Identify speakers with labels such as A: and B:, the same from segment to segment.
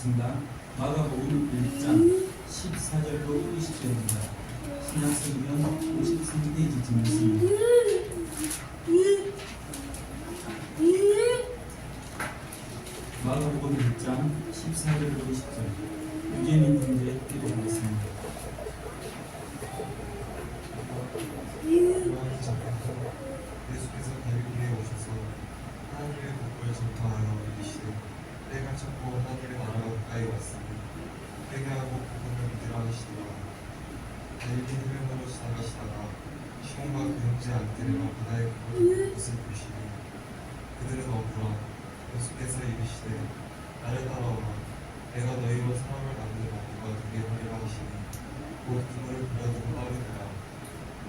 A: 하겠습니다. 마가복음 1장 14절로 20절입니다. 신약성경 53페이지 말씀입니다. 마가복음 1장 14절로 20절 유재민 형제 기도하겠습니다.
B: 예수께서 갈릴리에 오셔서 하나님의 복을 전파하여 이르시되 때가 찼고 하나님의 나라가 가까이 왔으니 회개하고 복음을 믿으라 하시더라. 갈릴리 해변으로 지나가시다가 시몬과 그 형제 안드레가 바다에 그것을 보시니 그들은 어부라. 예수께서 이르시되 나를 따라오라. 내가 너희로 사람을 만들어 누가 되게 하리라 하시니 곧 그물을 빌려두고 따르니라.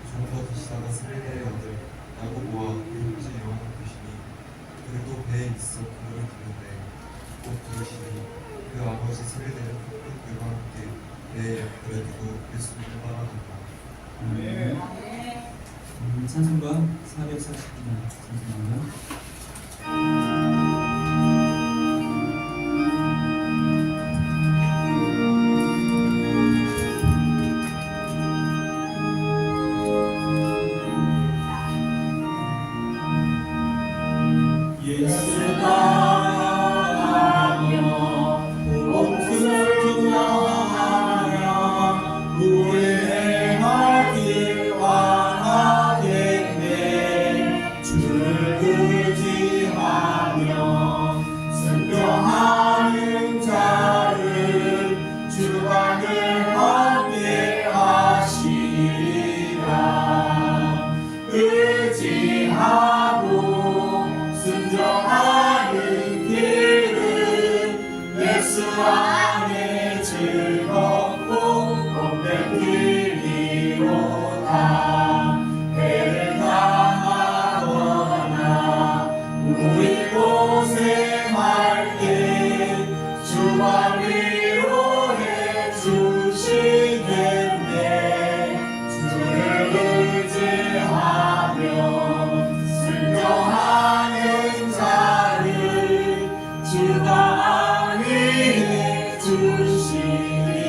B: 조금 더 드시다가 스베데의 아들 야고보와 그 형제 요한을 보시니 그들도 배에 있어 그물을 드는데 곧 들으시니 그 아버지 스베데는 큰 그와 함께 배에 옆구리에 두고 예수님을 따라간다.
A: 찬송가 440장 찬송합니다.
C: 주시니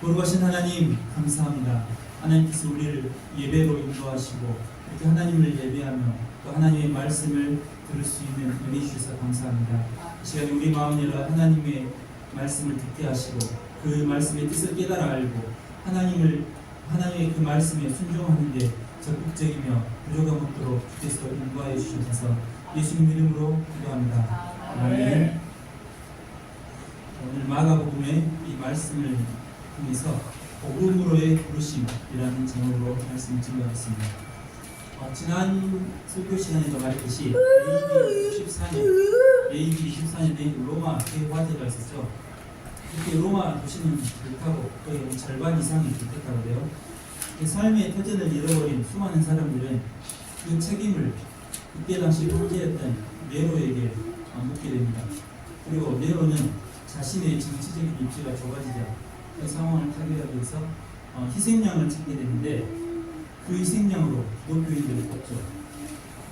A: 거룩하신 하나님 감사합니다. 하나님께서 우리를 예배로 인도하시고 이렇게 하나님을 예배하며 또 하나님의 말씀을 들을 수 있는 은혜 주셔서 감사합니다. 이 시간에 우리 마음 열어 하나님의 말씀을 듣게 하시고 그 말씀의 뜻을 깨달아 알고 하나님의 그 말씀에 순종하는 데 적극적이며 부족함 없도록 주께서 인도하여 주셔서 예수님 이름으로 기도합니다. 아멘. 오늘 마가복음의 이 말씀을 통해서 복음으로의 부르심이라는 제목으로 말씀을 증거하겠습니다. 지난 설교 시간에도 말했듯이 AD 14년에 로마 대화재가 있었죠. 이렇게 로마 도시는 불타고 거의 절반 이상이 불탔다고 해요. 삶의 터전을 잃어버린 수많은 사람들은 그 책임을 그때 당시 황제였던 네로에게 묻게 됩니다. 그리고 네로는 자신의 정치적인 입지가 좁아지자 그 상황을 타개하기 위해서 희생양을 찾게 되는데 그 희생양으로 기독교인들을 뽑죠.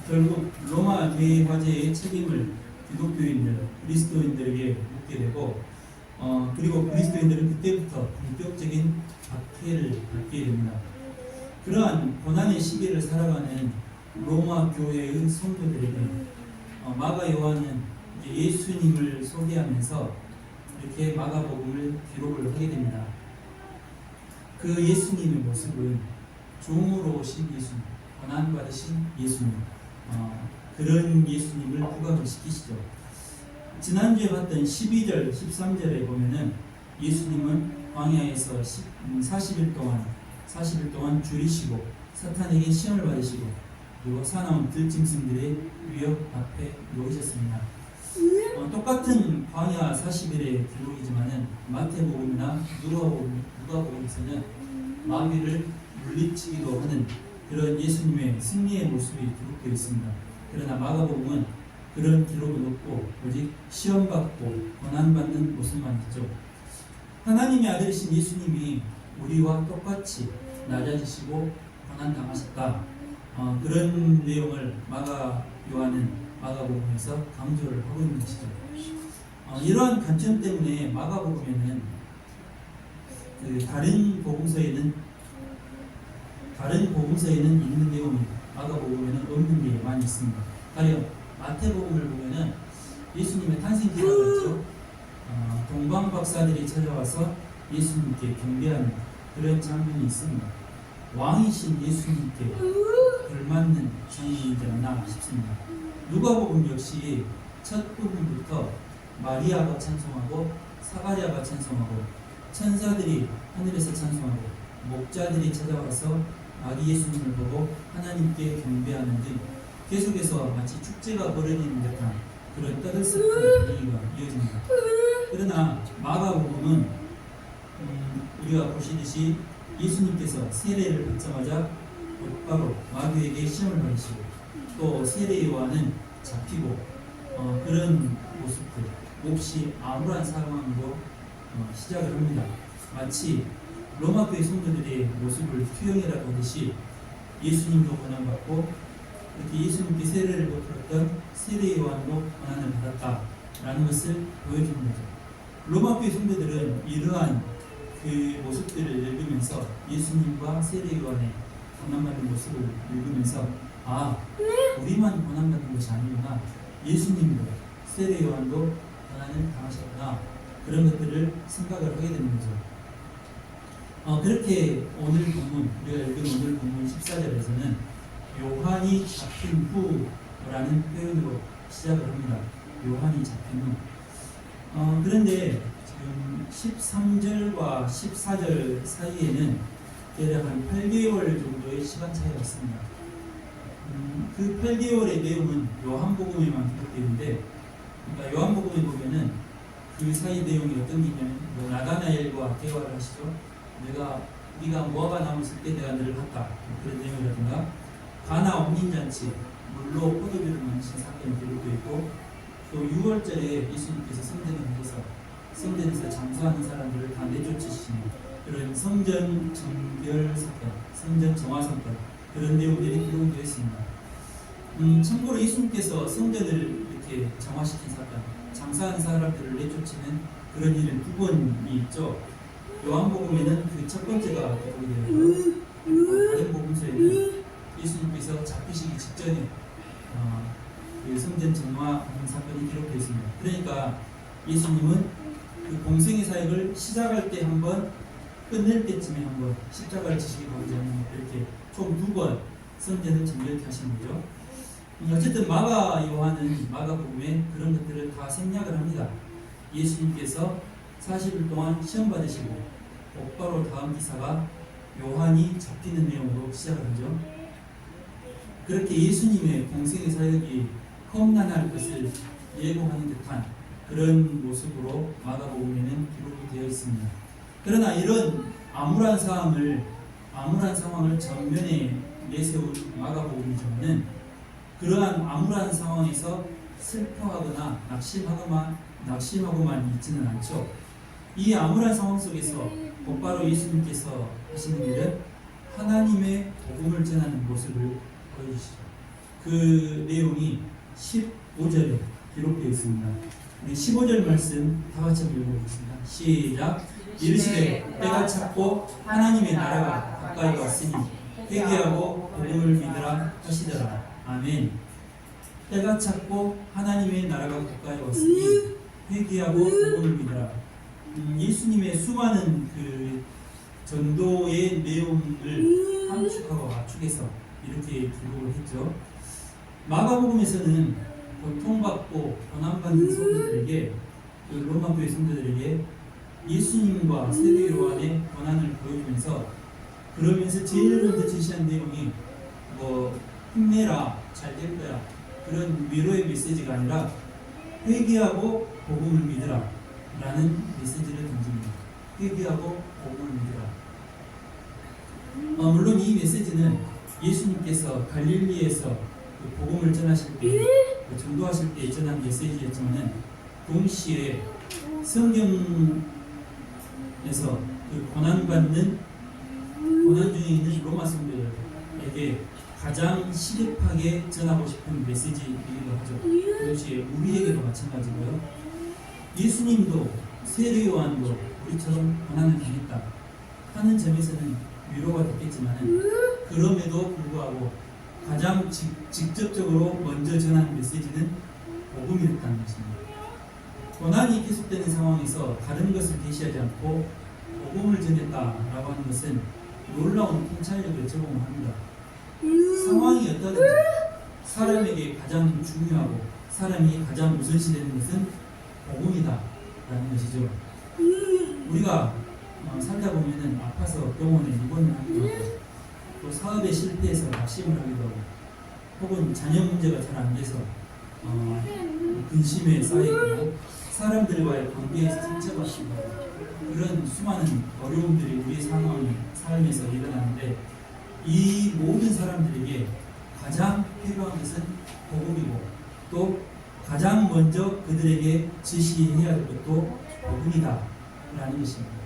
A: 결국 로마 대화재의 책임을 기독교인들, 그리스도인들에게 묻게 되고 그리고 그리스도인들은 그때부터 본격적인 박해를 받게 됩니다. 그러한 고난의 시기를 살아가는 로마 교회의 성도들에게 마가 요한은 예수님을 소개하면서 이렇게 마가복음을 기록을 하게 됩니다. 그 예수님의 모습은 종으로 오신 예수님, 고난받으신 예수님, 그런 예수님을 부각을 시키시죠. 지난주에 봤던 12절, 13절에 보면은 예수님은 광야에서 40일 동안 줄이시고 사탄에게 시험을 받으시고 그리고 사나운 들짐승들의 위협 앞에 놓이셨습니다. 똑같은 광야 40일의 기록이지만은 마태복음이나 누가복음에서는 마귀를 물리치기도 하는 그런 예수님의 승리의 모습이 기록되어 있습니다. 그러나 마가복음은 그런 기록은 없고 오직 시험받고 고난받는 모습만 있죠. 하나님의 아들이신 예수님이 우리와 똑같이 낮아지시고 고난당하셨다. 그런 내용을 마가 요한은 마가복음에서 강조를 하고 있는 것이죠. 이러한 관점 때문에 마가복음에는 다른 복음서에는 있는 내용이 마가복음에는 없는 게 많이 있습니다. 가령 마태복음을 보면은 예수님의 탄생 기사가 있죠. 동방 박사들이 찾아와서 예수님께 경배하는 그런 장면이 있습니다. 왕이신 예수님께 걸맞는 장면이지 않나 싶습니다. 누가복음 역시 첫 부분부터 마리아가 찬송하고 사가랴가 찬송하고 천사들이 하늘에서 찬송하고 목자들이 찾아와서 아기 예수님을 보고 하나님께 경배하는 등 계속해서 마치 축제가 벌어지는 듯한 그런 떠들썩한 분위기가 이어집니다. 그러나 마가복음은 우리가 보시듯이 예수님께서 세례를 받자마자 곧바로 마귀에게 시험을 받으시고 또 세례 요한은 잡히고 그런 모습들 몹시 암울한 상황으로 시작을 합니다. 마치 로마 교회 성도들의 모습을 투영이라 보듯이 예수님도 고난받고 이렇게 예수님께 세례를 베풀었던 세례 요한도 고난을 받았다라는 것을 보여주는 거죠. 로마 교회 성도들은 이러한 그 모습들을 읽으면서 예수님과 세례 요한의 고난받는 모습을 읽으면서 우리만 고난받는 것이 아니구나, 예수님도 세례 요한도 고난을 당하셨구나, 그런 것들을 생각을 하게 되는 거죠. 그렇게 오늘 본문, 우리가 읽은 오늘 본문 14절에서는 요한이 잡힌 후라는 표현으로 시작을 합니다. 요한이 잡힌 후. 그런데 지금 13절과 14절 사이에는 대략 한 8개월 정도의 시간 차이가 있습니다. 그 8개월의 내용은 요한복음에만 기록되어 있는데, 그러니까 요한복음에 보면은 그 사이 내용이 어떤 게 있냐면 나다나엘과 대화를 하시죠. 네가 모아가 남았을 때 내가 너를 봤다, 그런 내용이라든가 가나 혼인잔치 물로 포도주를 마신 사건이 기록되어 있고, 또 6월절에 예수님께서 성전에 가셔서 성전에서 장수하는 사람들을 다 내쫓으시는 그런 성전 정결 사건, 성전 정화 사건, 그런 내용들이 기록되어 있습니다. 참고로 예수님께서 성전을 이렇게 정화시킨 사건, 장사하는 사람들을 내쫓는 그런 일은 2번이 있죠. 요한복음에는 그 첫 번째가 기록이 되어 있고 다른 복음서에는 예수님께서 잡히시기 직전에 그 성전 정화하는 사건이 기록되어 있습니다. 그러니까 예수님은 그 공생의 사역을 시작할 때 한 번, 끝낼 때쯤에 한 번, 십자가를 지시기 전에 이렇게 총 2번 성전을 정결케 하신 거죠. 어쨌든 요한은 마가복음에 그런 것들을 다 생략을 합니다. 예수님께서 40일 동안 시험 받으시고 곧바로 다음 기사가 요한이 잡히는 내용으로 시작을 하죠. 그렇게 예수님의 공생의 사역이 험난할 것을 예고하는 듯한 그런 모습으로 마가복음에는 기록이 되어 있습니다. 그러나 이런 암울한 상황을 전면에 내세운 마가복음에서는 그러한 암울한 상황에서 슬퍼하거나 낙심하고만 있지는 않죠. 이 암울한 상황 속에서 곧바로 예수님께서 하시는 일은 하나님의 복음을 전하는 모습을 보여주시죠. 그 내용이 15절에 기록되어 있습니다. 15절 말씀 다 같이 읽어보겠습니다. 시작. 이르시되 때가 찼고 하나님의 나라가 가까이 왔으니 회개하고 복음을 믿으라 하시더라. 아멘. 때가 찼고 하나님의 나라가 가까이 왔으니 회개하고 복음을 믿으라. 예수님의 수많은 그 전도의 내용을 함축하고 압축해서 이렇게 기록을 했죠. 마가복음에서는 고통받고 고난받는 성도들에게, 그 로마교회 성도들에게 예수님과 세례 요한의 고난을 보여주면서, 그러면서 제일 먼저 제시한 내용이 힘내라, 잘 될 거야, 그런 위로의 메시지가 아니라 회개하고 복음을 믿으라 라는 메시지를 던집니다. 회개하고 복음을 믿으라. 물론 이 메시지는 예수님께서 갈릴리에서 그 복음을 전하실 때, 전도하실 때 전한 메시지였지만은 동시에 성경에서 그 고난 중에 있는 로마 성도들에게 가장 시급하게 전하고 싶은 메시지이기도 하죠. 동시에 우리에게도 마찬가지고요. 예수님도 세례 요한도 우리처럼 고난을 당했다 하는 점에서는 위로가 됐겠지만, 그럼에도 불구하고 가장 직접적으로 먼저 전하는 메시지는 복음이었다는 것입니다. 고난이 계속되는 상황에서 다른 것을 계시하지 않고 복음을 전했다라고 하는 것은 놀라운 통찰력을 제공합니다. 상황이 어떠든지 사람에게 가장 중요하고 사람이 가장 우선시되는 것은 복음이다라는 것이죠. 우리가 살다 보면은 아파서 병원에 입원을 하기도 하고, 또 사업에 실패해서 낙심을 하기도 하고, 혹은 자녀 문제가 잘 안 돼서 근심에 쌓이거나 사람들과의 관계에서 상처받기도 하고, 그런 수많은 어려움들이 우리 삶에서 일어나는데, 이 모든 사람들에게 가장 필요한 것은 복음이고, 또 가장 먼저 그들에게 지시해야 할 것도 복음이다 라는 것입니다.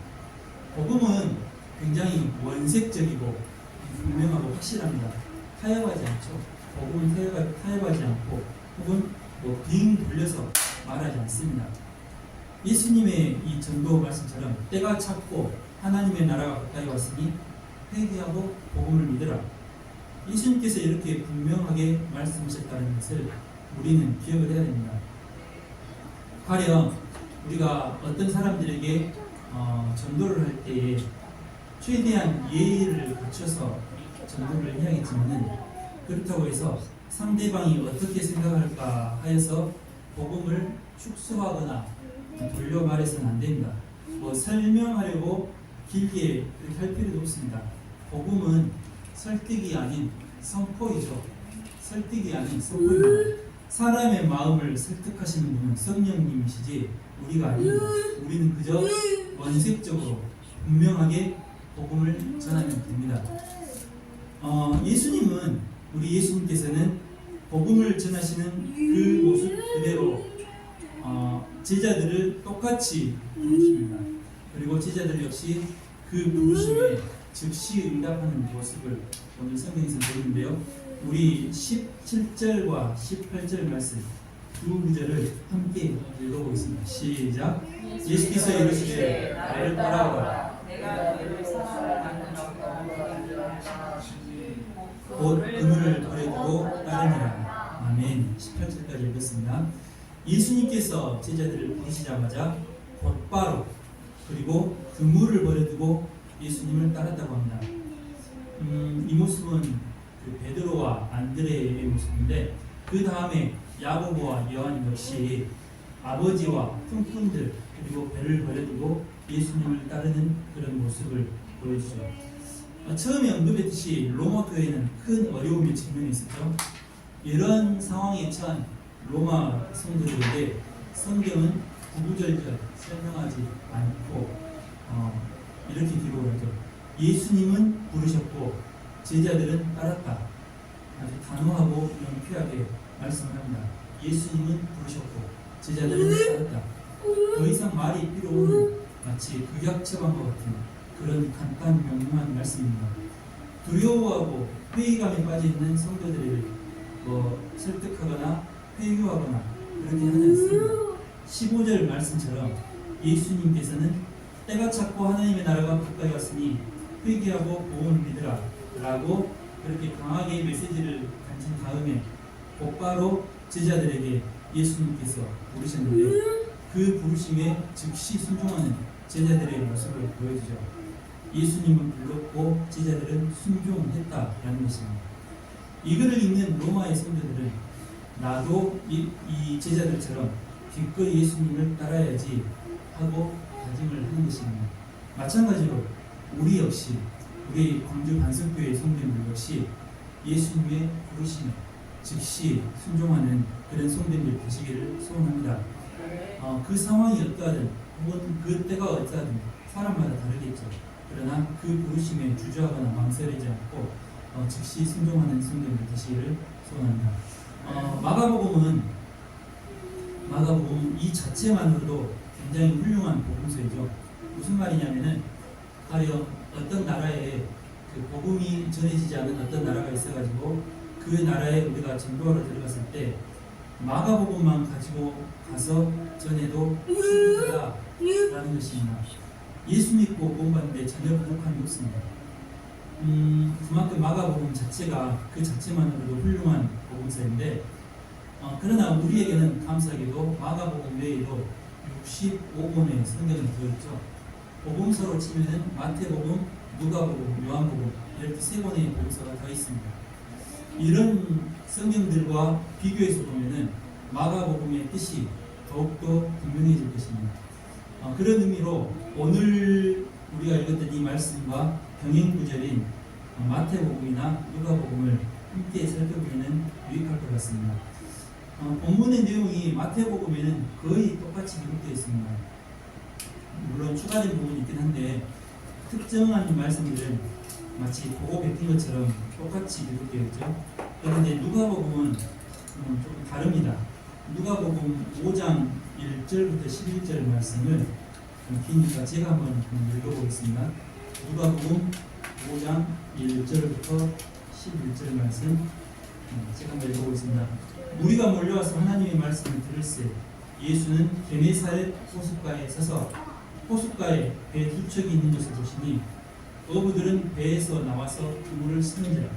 A: 복음은 굉장히 원색적이고 분명하고 확실합니다. 타협하지 않죠. 복음은 타협하지 않고, 혹은 빙 돌려서 말하지 않습니다. 예수님의 이 전도 말씀처럼 때가 찼고 하나님의 나라가 가까이 왔으니 회개하고 복음을 믿으라. 예수님께서 이렇게 분명하게 말씀하셨다는 것을 우리는 기억을 해야 됩니다. 가령 우리가 어떤 사람들에게 전도를 할 때에 최대한 예의를 갖춰서 전도를 해야겠지만은, 그렇다고 해서 상대방이 어떻게 생각할까 하여서 복음을 축소하거나 돌려 말해서는 안 됩니다. 설명하려고 길게 그렇게 할 필요도 없습니다. 복음은 설득이 아닌 선포이죠. 설득이 아닌 선포입니다. 사람의 마음을 설득하시는 분은 성령님이시지 우리가 아닙니다. 우리는 그저 원색적으로 분명하게 복음을 전하면 됩니다. 우리 예수님께서는 복음을 전하시는 그 모습 그대로 제자들을 똑같이 부르십니다. 그리고 제자들 역시 그 부르심에 즉시 응답하는 모습을 오늘 성경에서 보는데요. 우리 17절과 18절 말씀 두 구절을 함께 읽어보겠습니다. 시작. 예수께서 이르시되 나를 따라오라.
C: 내가 너를 사랑하는
A: 곧 그물을 버려두고 따르니라. 아멘. 18절까지 읽었습니다. 예수님께서 제자들을 부르시자마자 곧바로 그리고 그물을 버려두고 예수님을 따랐다고 합니다. 이 모습은 그 베드로와 안드레의 모습인데 그 다음에 야고보와 요한 역시 아버지와 품꾼들 그리고 배를 버려두고 예수님을 따르는 그런 모습을 보여주죠. 처음에 언급했듯이 로마 교회는 큰 어려움에 직면했었죠. 이런 상황에 처한 로마 성도들에게 성경은 구구절절 설명하지 않고 이렇게 기록을 하죠. 예수님은 부르셨고 제자들은 따랐다. 아주 단호하고 명쾌하게 말씀을 합니다. 예수님은 부르셨고 제자들은 따랐다. 더 이상 말이 필요 없는 마치 극약 처방과 같은 그런 간단 명료한 말씀입니다. 두려워하고 회의감에 빠져있는 성도들을 설득하거나 회유하거나 그렇게 하지 않습니다. 15절 말씀처럼 예수님께서는 때가 찼고 하나님의 나라가 가까이 왔으니 회개하고 복음을 믿으라 라고 그렇게 강하게 메시지를 던진 다음에 곧바로 제자들에게 예수님께서 부르셨는데 그 부르심에 즉시 순종하는 제자들의 모습을 보여주죠. 예수님은 불렀고 제자들은 순종했다라는 것입니다. 이글을 읽는 로마의 성도들은 나도 이 제자들처럼 기꺼이 예수님을 따라야지 하고 다짐을 하는 것입니다. 마찬가지로 우리 역시 우리 광주 반석교회 성도님들 역시 예수님의 부르심에 즉시 순종하는 그런 성도님들 되시기를 소원합니다. 그 상황이 어떠하든 혹은 그 때가 어떠하든 사람마다 다르겠죠. 그러나 그 부르심에 주저하거나 망설이지 않고 즉시 순종하는 성도님들 되시기를 소원합니다. 마가복음 이 자체만으로도 굉장히 훌륭한 복음서이죠. 무슨 말이냐면은 가령 어떤 나라에 그 복음이 전해지지 않은 어떤 나라가 있어가지고 그 나라에 우리가 전도하러 들어갔을 때 마가복음만 가지고 가서 전해도 충분하다라는 것입니다. 예수 믿고 복음 받는데 전혀 부족함이 없습니다. 그만큼 마가복음 자체가 그 자체만으로도 훌륭한 복음서인데 그러나 우리에게는 감사하게도 마가복음 외에도 65권의 성경이 들어있죠. 복음서로 치면은 마태복음, 누가복음, 요한복음 이렇게 3권의 복음서가 더 있습니다. 이런 성경들과 비교해서 보면은 마가복음의 뜻이 더욱더 분명해질 것입니다. 그런 의미로 오늘 우리가 읽었던 이 말씀과 병행구절인 마태복음이나 누가복음을 함께 살펴보면 유익할 것 같습니다. 본문의 내용이 마태복음에는 거의 똑같이 기록되어 있습니다. 물론 추가된 부분이 있긴 한데 특정한 말씀들은 마치 보고 뱉은 것처럼 똑같이 기록되어 있죠. 그런데 누가복음은 조금 다릅니다. 누가복음 5장 1절부터 11절 말씀을 기니까 제가 한번 읽어보겠습니다. 누가복음 5장 1절부터 11절 말씀 제가 한번 읽어보겠습니다. 무리가 몰려와서 하나님의 말씀을 들을새 예수는 게네사렛 호숫가에 서서 호숫가에 배 2척이 있는 것을 보시니 어부들은 배에서 나와서 그물을 쓰는지라.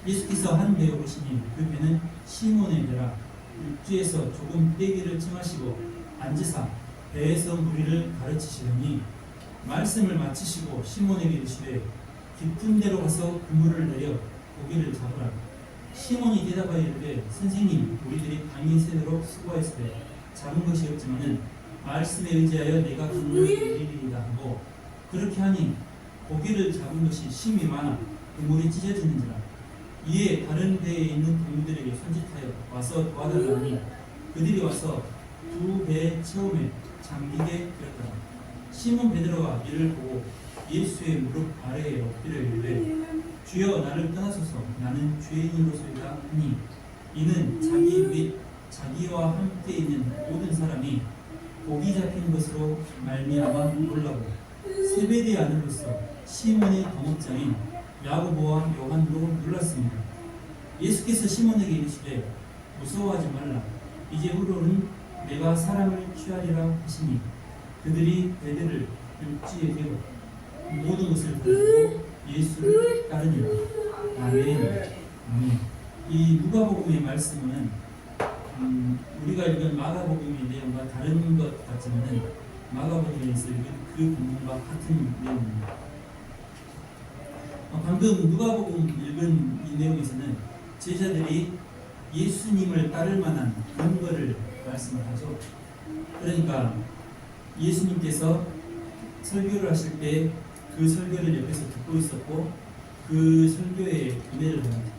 A: 예수께서 한 배에 오시니 그 배는 시몬의 배라. 육지에서 조금 떼기를 청하시고 앉으사 배에서 무리를 가르치시더니 말씀을 마치시고 시몬에게 이르시되 깊은 데로 가서 그물을 내려 고기를 잡으라. 시몬이 대답하여 이르되 선생님 우리들이 밤이 새도록 수고하였으되 잡은 것이 없지만은 말씀에 의지하여 내가 그물을 내리리이다 하고 그렇게 하니 고기를 잡은 것이 심이 많아 그물이 찢어지는지라. 이에 다른 배에 있는 동무들에게 손짓하여 와서 도와달라 하니 그들이 와서 2배 채움에 잠기게 되었더라. 시몬 베드로가 이를 보고 예수의 무릎 아래에 엎드려 이르되 주여 나를 떠나소서 나는 죄인으로소이다 하니 이는 자기 및 자기와 함께 있는 모든 사람이 고기 잡힌 것으로 말미암아 놀라고 세베대의 아들로서 시몬의 동업자인 야고보와 요한도 놀랐습니다. 예수께서 시몬에게 이르시되 무서워하지 말라. 이제 후로는 내가 사람을 취하리라 하시니 그들이 배들을 육지의 계로 모든 것을 버리고 예수를 따르니라. 아멘. 아멘. 이 누가복음의 말씀은 우리가 읽은 마가복음의 내용과 다른 것 같지만은 마가복음에서 읽은 그 본문과 같은 내용입니다. 방금 누가복음 읽은 이 내용에서는 제자들이 예수님을 따를 만한 근거를 말씀을 하죠. 그러니까 예수님께서 설교를 하실 때 그 설교를 옆에서 듣고 있었고 그 설교에 은혜를 받았다.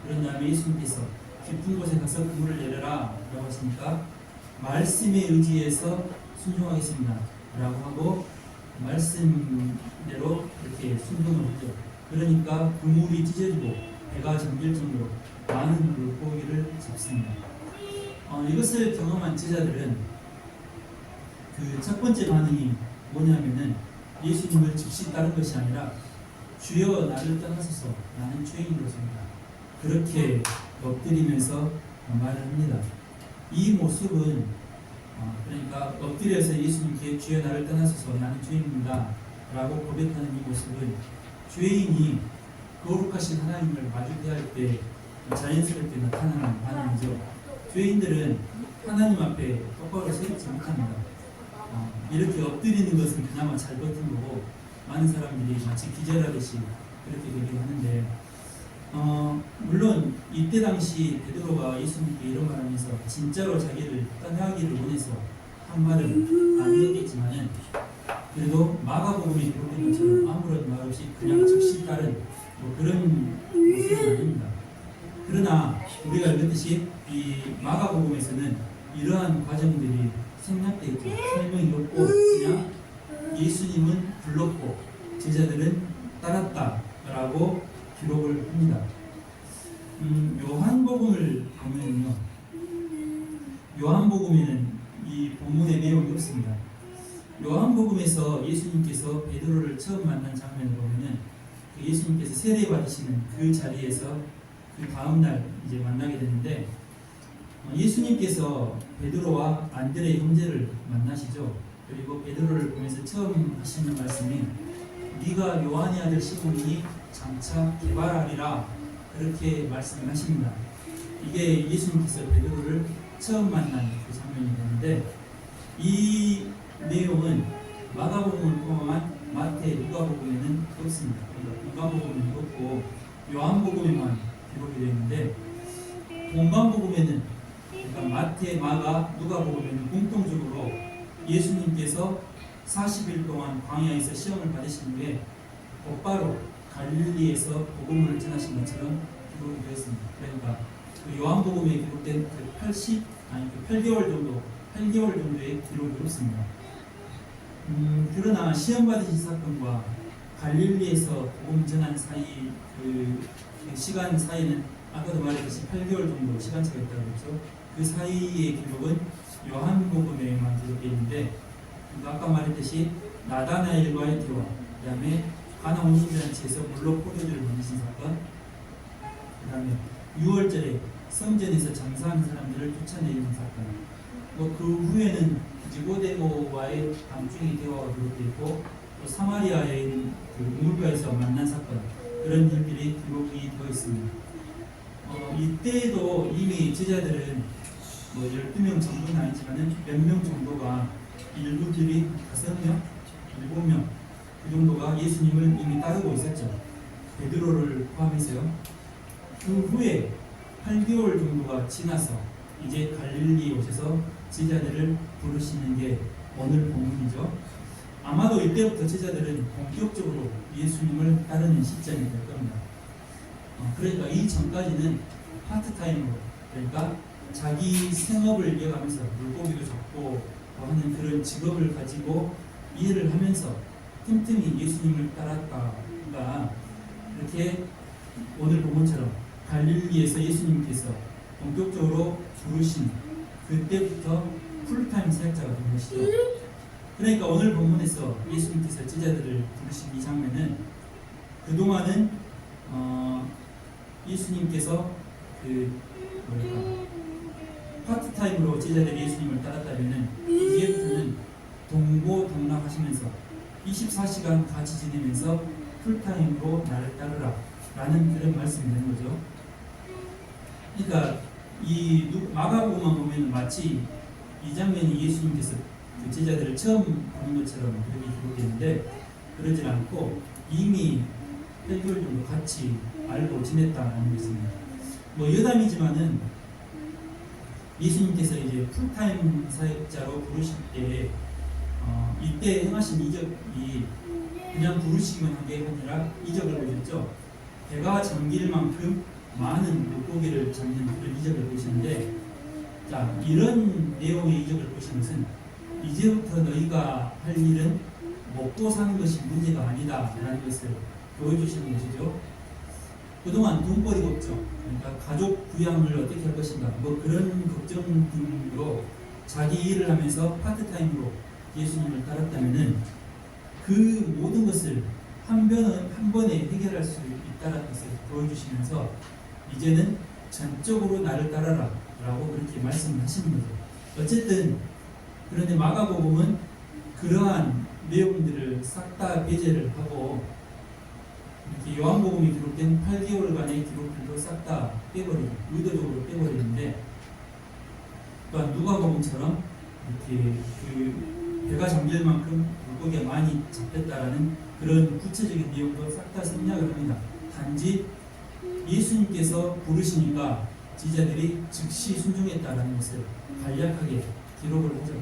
A: 그런 다음에 예수님께서 깊은 곳에 가서 그물을 내려라 라고 하시니까 말씀에 의지해서 순종하겠습니다 라고 하고 말씀대로 이렇게 순종을 하죠. 그러니까 그물이 찢어지고 배가 잠길 정도로 많은 물고기를 잡습니다. 이것을 경험한 제자들은 그 첫 번째 반응이 뭐냐면은 예수님을 즉시 따른 것이 아니라 주여 나를 떠나소서 나는 죄인으로서입니다. 그렇게 엎드리면서 말을 합니다. 이 모습은 그러니까 엎드려서 예수님께 주여 나를 떠나소서 나는 죄인입니다 라고 고백하는 이 모습은 죄인이 거룩하신 하나님을 마주해야 할 때 자연스럽게 나타나는 반응이죠. 죄인들은 하나님 앞에 똑바로 서 있지 못합니다. 이렇게 엎드리는 것은 그나마 잘 버틴 거고 많은 사람들이 마치 기절하듯이 그렇게 되기도 하는데 물론 이때 당시 베드로가 예수님께 이런 말하면서 진짜로 자기를 떠나기를 원해서 한 말은 아니었겠지만은 그래도 마가복음에 기록된 것처럼 아무런 말 없이 그냥 즉시 따른 그런 모습은 아닙니다. 그러나 우리가 읽었듯이 이 마가복음에서는 이러한 과정들이 생략되어 있죠. 설명이 없고 그냥 예수님은 불렀고 제자들은 따랐다라고 기록을 합니다. 요한복음을 보면요, 요한복음에는 이 본문의 내용이 없습니다. 요한복음에서 예수님께서 베드로를 처음 만난 장면을 보면은 예수님께서 세례 받으시는 그 자리에서 그 다음 날 이제 만나게 되는데 예수님께서 베드로와 안드레 형제를 만나시죠. 그리고 베드로를 보면서 처음 하시는 말씀이 네가 요한의 아들 시몬이니 장차 개발하리라 그렇게 말씀을 하십니다. 이게 예수님께서 베드로를 처음 만난 그 장면이 되는데 이 내용은 마가복음을 포함한 마태, 누가복음에는 없습니다. 그러니까 누가복음은 없고 요한복음에만 기록이 되어 있는데 본관복음에는 그러니까 마태, 마가, 누가복음에는 공통적으로 예수님께서 40일 동안 광야에서 시험을 받으신 후에 곧바로 갈릴리에서 복음을 전하신 것처럼 기록이 되어 있습니다. 그러니까 그 요한복음에 기록된 그 8개월 정도의 기록이 없습니다. 그러나 시험 받으신 사건과 갈릴리에서 복음 전한 사이 그 시간 사이는 아까도 말했듯이 8개월 정도 시간차가 있다고 했죠. 그 사이의 기록은 요한복음에만 기록되어 있는데 아까 말했듯이 나다나엘과의 대화, 그 다음에 가나 혼인잔치에서 물로 포도주를 만드신 사건, 그 다음에 6월절에 성전에서 장사하는 사람들을 쫓아내리는 사건, 그 후에는 니고데모와의 밤중의 대화가 기록되어 있고 또 사마리아의 그 우물가에서 만난 사건, 그런 일들이 기록이 되어 있습니다. 이때에도 이미 제자들은 12명 정도는 아니지만 몇 명 정도가 일부들이 5명, 7명 그 정도가 예수님을 이미 따르고 있었죠. 베드로를 포함해서요. 그 후에 8개월 정도가 지나서 이제 갈릴리에 오셔서 제자들을 부르시는 게 오늘 본문이죠. 아마도 이때부터 제자들은 본격적으로 예수님을 따르는 시점이 될 겁니다. 그러니까 이 전까지는 파트타임으로, 그러니까 자기 생업을 이어가면서 물고기도 잡고 하는 그런 직업을 가지고 일을 하면서 틈틈이 예수님을 따랐다가 이렇게 오늘 본문처럼 갈릴리에서 예수님께서 본격적으로 부르신 그때부터 풀타임 사역자가 된 것이죠. 그러니까 오늘 본문에서 예수님께서 제자들을 부르신 이 장면은 그동안은 예수님께서 파트타임으로 제자들이 예수님을 따랐다면은 이제부터는 동고동락하시면서 24시간 같이 지내면서 풀타임으로 나를 따르라 라는 그런 말씀이 되는 거죠. 그러니까 이 마가복음만 보면 마치 이 장면이 예수님께서 그 제자들을 처음 보는 것처럼 그렇게 기록되는데 그러지 않고 이미 8개월 정도 같이 알고 지냈다는 것입니다. 뭐 여담이지만은 예수님께서 이제 풀타임 사역자로 부르실 때 이때 행하신 이적이 그냥 부르시기만 한 게 아니라 이적을 보셨죠. 배가 잠길 만큼 많은 물고기를 잡는 그런 이적을 보시는데, 자, 이런 내용의 이적을 보신 것은 이제부터 너희가 할 일은 먹고 사는 것이 문제가 아니다 라는 것을 보여주시는 것이죠. 그동안 돈벌이 걱정, 그러니까 가족 부양을 어떻게 할 것인가, 뭐 그런 걱정 등으로 자기 일을 하면서 파트타임으로 예수님을 따랐다면은 그 모든 것을 한 번에 해결할 수 있다는 것을 보여주시면서 이제는 전적으로 나를 따라라 라고 그렇게 말씀하시는 거죠. 어쨌든 그런데 마가복음은 그러한 내용들을 싹 다 배제를 하고 이렇게 요한복음이 기록된 8개월간의 기록들도 싹 다 빼버리고 의도적으로 빼버리는데, 또한 누가복음처럼 이렇게 그 배가 잠길 만큼 물고기가 많이 잡혔다라는 그런 구체적인 내용도 싹 다 생략을 합니다. 단지 예수님께서 부르시니까 제자들이 즉시 순종했다라는 것을 간략하게 기록을 하죠.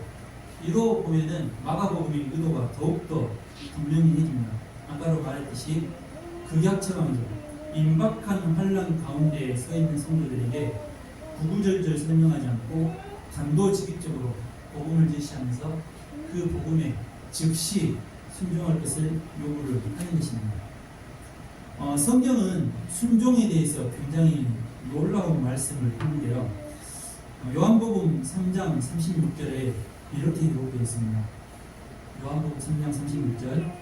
A: 이로 보면은 마가복음의 의도가 더욱더 분명해집니다. 아까로 말했듯이 극약 처방이죠. 임박한 환란 가운데 서 있는 성도들에게 구구절절 설명하지 않고 단도직입적으로 복음을 제시하면서 그 복음에 즉시 순종할 것을 요구를 하는 것입니다. 성경은 순종에 대해서 굉장히 놀라운 말씀을 하는데요. 요한복음 3장 36절에 이렇게 기록되어 있습니다. 요한복음 3장 36절.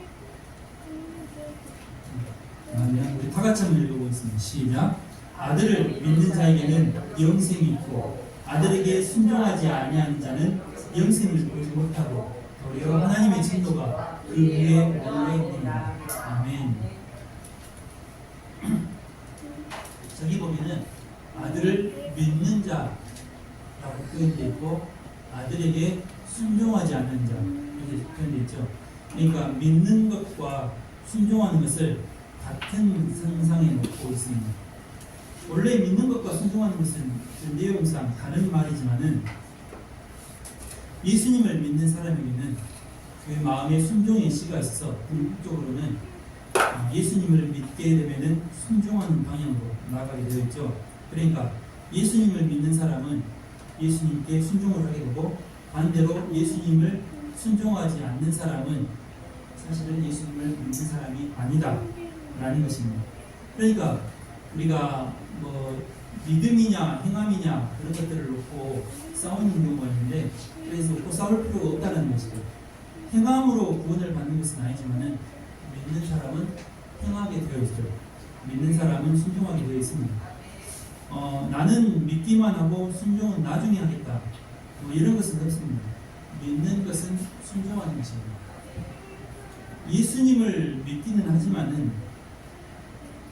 A: 우리 다 같이 한번 읽어보겠습니다. 시작. 아들을 믿는 자에게는 영생이 있고 아들에게 순종하지 아니하는 자는 영생을 보지 못하고 도리어 하나님의 진노가 그 위에 올려 있느니라. 아멘. 저기 보면은 아들을 믿는 자라고 표현되어 있고 아들에게 순종하지 않는 자 이렇게 표현되어 있죠. 그러니까 믿는 것과 순종하는 것을 같은 상상에 놓고 있습니다. 원래 믿는 것과 순종하는 것은 그 내용상 다른 말이지만은 예수님을 믿는 사람에게는 그 마음에 순종의 씨가 있어서 궁극적으로는 예수님을 믿게 되면은 순종하는 방향으로 나아가게 되어 있죠. 그러니까 예수님을 믿는 사람은 예수님께 순종을 하게 되고 반대로 예수님을 순종하지 않는 사람은 사실은 예수님을 믿는 사람이 아니다 라는 것입니다. 그러니까 우리가 뭐 믿음이냐 행함이냐 그런 것들을 놓고 싸우는 경우가 있는데, 그래서 놓고 싸울 필요가 없다는 것이죠. 행함으로 구원을 받는 것은 아니지만은 믿는 사람은 행하게 되어 있죠. 믿는 사람은 순종하게 되어 있습니다. 나는 믿기만 하고 순종은 나중에 하겠다, 뭐 이런 것은 없습니다. 믿는 것은 순종하는 것입니다. 예수님을 믿기는 하지만은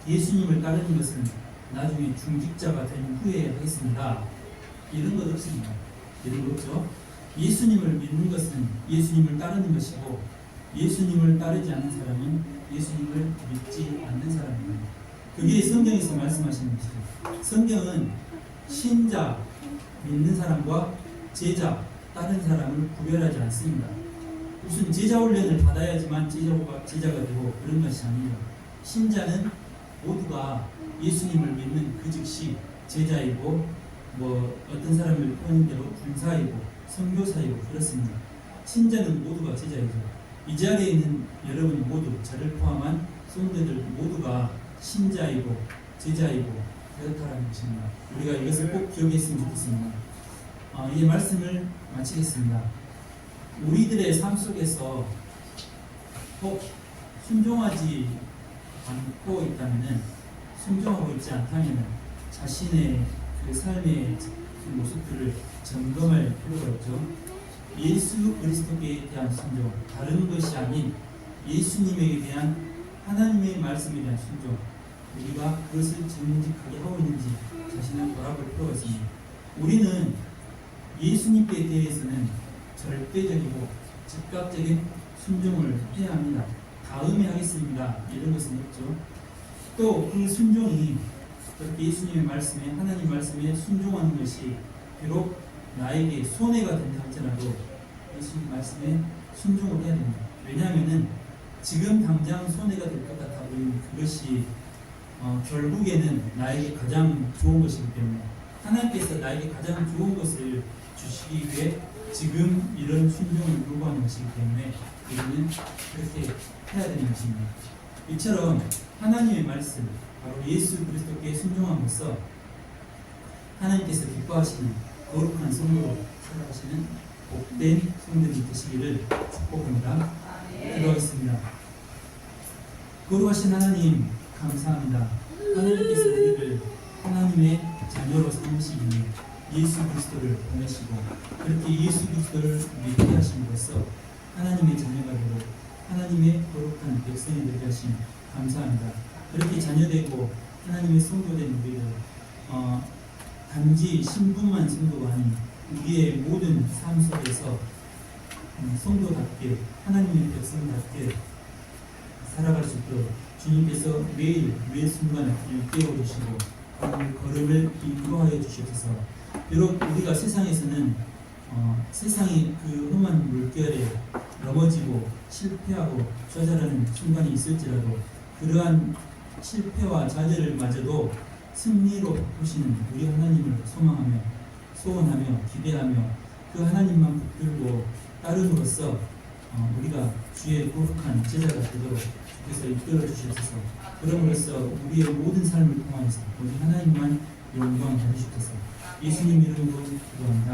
A: 예수님을 따르는 것은 나중에 중직자가 된 후에 하겠습니다, 이런 것 없습니다. 이런 것 없죠. 예수님을 믿는 것은 예수님을 따르는 것이고 예수님을 따르지 않는 사람은 예수님을 믿지 않는 사람입니다. 그게 성경에서 말씀하시는 것이죠. 성경은 신자, 믿는 사람과 제자, 다른 사람을 구별하지 않습니다. 무슨 제자 훈련을 받아야지만 제자가 되고 그런 것이 아니에요. 신자는 모두가 예수님을 믿는 그 즉시 제자이고, 뭐 어떤 사람을 표현한 대로 군사이고 선교사이고 그렇습니다. 신자는 모두가 제자이죠. 이 자리에 있는 여러분 모두, 저를 포함한 성도들 모두가 신자이고 제자이고 그렇다는 것입니다. 우리가 이것을 꼭 기억했으면 좋겠습니다. 이 말씀을 마치겠습니다. 우리들의 삶 속에서 꼭 순종하지 않고 있다면은, 순종하고 있지 않다면은 자신의 그 삶의 그 모습들을 점검할 필요가 있죠. 예수 그리스도께 대한 순종, 다른 것이 아닌 예수님에게 대한 하나님의 말씀에 대한 순종, 우리가 그것을 정직하게 하고 있는지 자신을 돌아볼 필요가 있습니다. 우리는 예수님께 대해서는 절대적이고 즉각적인 순종을 해야 합니다. 다음에 하겠습니다. 이런 것은 없죠. 또 그 순종이 그렇게 예수님의 말씀에, 하나님 말씀에 순종하는 것이 비록 나에게 손해가 된다 할지라도 예수님 말씀에 순종을 해야 됩니다. 왜냐하면 지금 당장 손해가 될 것 같아 보이는 그것이 결국에는 나에게 가장 좋은 것이기 때문에 하나님께서 나에게 가장 좋은 것을 주시기 위해 지금 이런 순종을 요구하는 것이기 때문에 우리는 그렇게 해야 되는 것입니다. 이처럼 하나님의 말씀, 바로 예수 그리스도께 순종함으로써 하나님께서 기뻐하시는 거룩한 성도로 살아가시는 복된 성도들이 되시기를 축복합니다. 기도하겠습니다. 거룩하신 하나님 감사합니다. 하나님께서 우리를 하나님의 자녀로 삼으시기 위해 예수 그리스도를 보내시고 그렇게 예수 그리스도를 믿게 하심으로써 하나님의 자녀가 되고 하나님의 거룩한 백성이 되게 하심 감사합니다. 그렇게 자녀되고 하나님의 성도된 우리를 단지 신분만 성도가 아닌 우리의 모든 삶 속에서 성도답게 하나님의 백성답게 살아갈 수 있도록 주님께서 매일 순간을 일깨워 주시고 걸음을 인도하여 주시옵소서. 비록 우리가 세상에서는 세상의 그 험한 물결에 넘어지고 실패하고 좌절하는 순간이 있을지라도 그러한 실패와 좌절을 마저도 승리로 바꾸시는 우리 하나님을 소망하며 소원하며 기대하며 그 하나님만 붙들고 따름으로써 우리가 주의 거룩한 제자가 되도록 주께서 이끌어 주시옵소서. 그럼으로써 우리의 모든 삶을 통하여서 우리 하나님만 영광 받으시옵소서. 예수님 이름으로 기도합니다.